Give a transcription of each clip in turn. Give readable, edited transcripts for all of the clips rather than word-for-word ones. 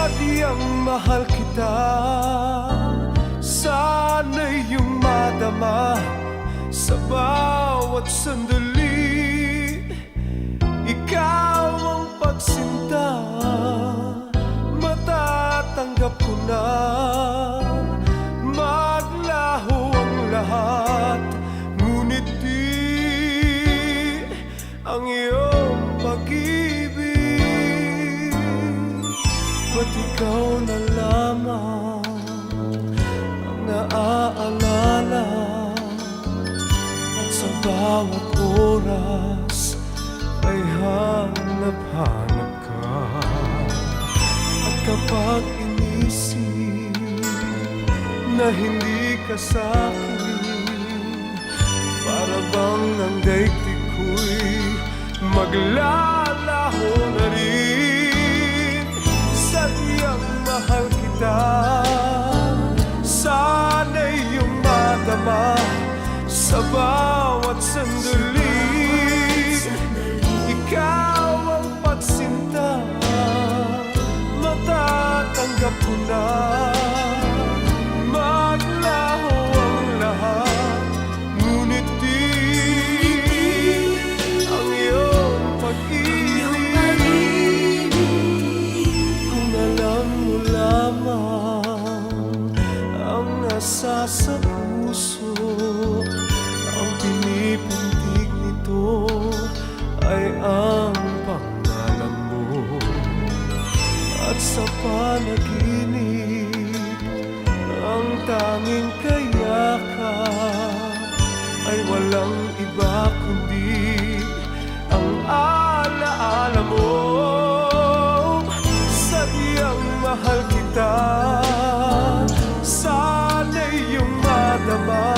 Sadyang mahal kita, sana'y iyong madama sa bawat sandali. Ikaw ang pagsinta, matatanggap ko na. Maglaho ang lahat, ngunit di ang iyong pag-ibig. Ba't ikaw na lamang ang naaalala, at sa bawat oras ay hanap-hanap ka. At kapag inisip na hindi ka sa'kin, para bang ang daigdig ko'y maglalaho na rin. Sadyang mahal kita, sana'y iyong madama sa bawat sandali. Ikaw ang pagsinta, matatanggap ko na. Maglaho ang lahat, ngunit di ang iyong pag-ibig. Kung alam mo lamang ang nasa sa puso, ang pinipintig nito ay ang pangalan mo. At sa panaginip, ang tanging kayakan ay walang iba kundi ang alaala mo. Sadyang mahal kita, sana'y iyong madama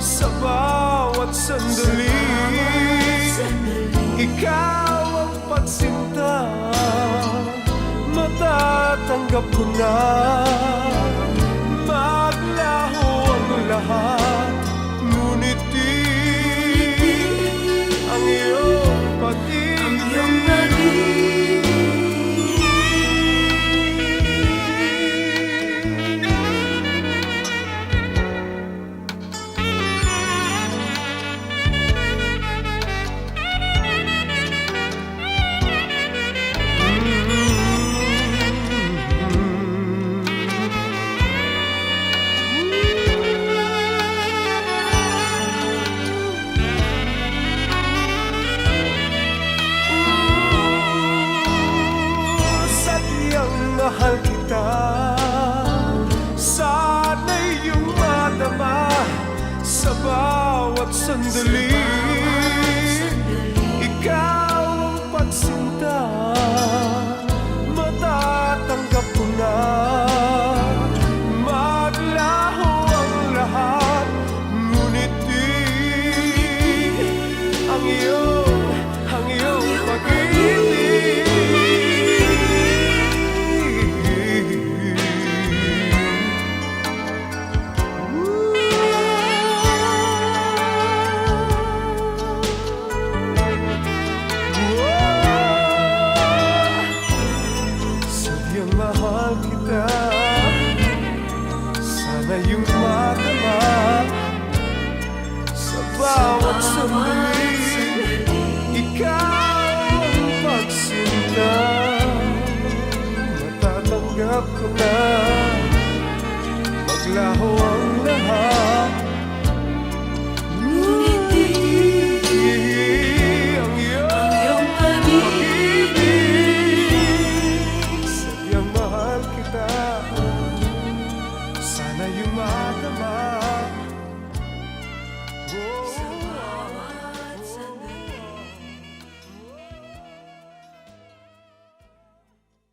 sa bawat sandali. Ikaw ang pagsinta, matatanggap ko na. Maglaho ang lahat, ngunit di ang iyong pag-ibig. Mahal kita, sana'y iyong madama sa bawat sandali. Ikaw ang pagsinta, matatanggap ko na. Maglaho ang lahat, ngunit di ang iyong pag-ibig. Mahal kita, sana iyong madama sa bawat sandali. Ikaw ang pagsinta, matatanggap ko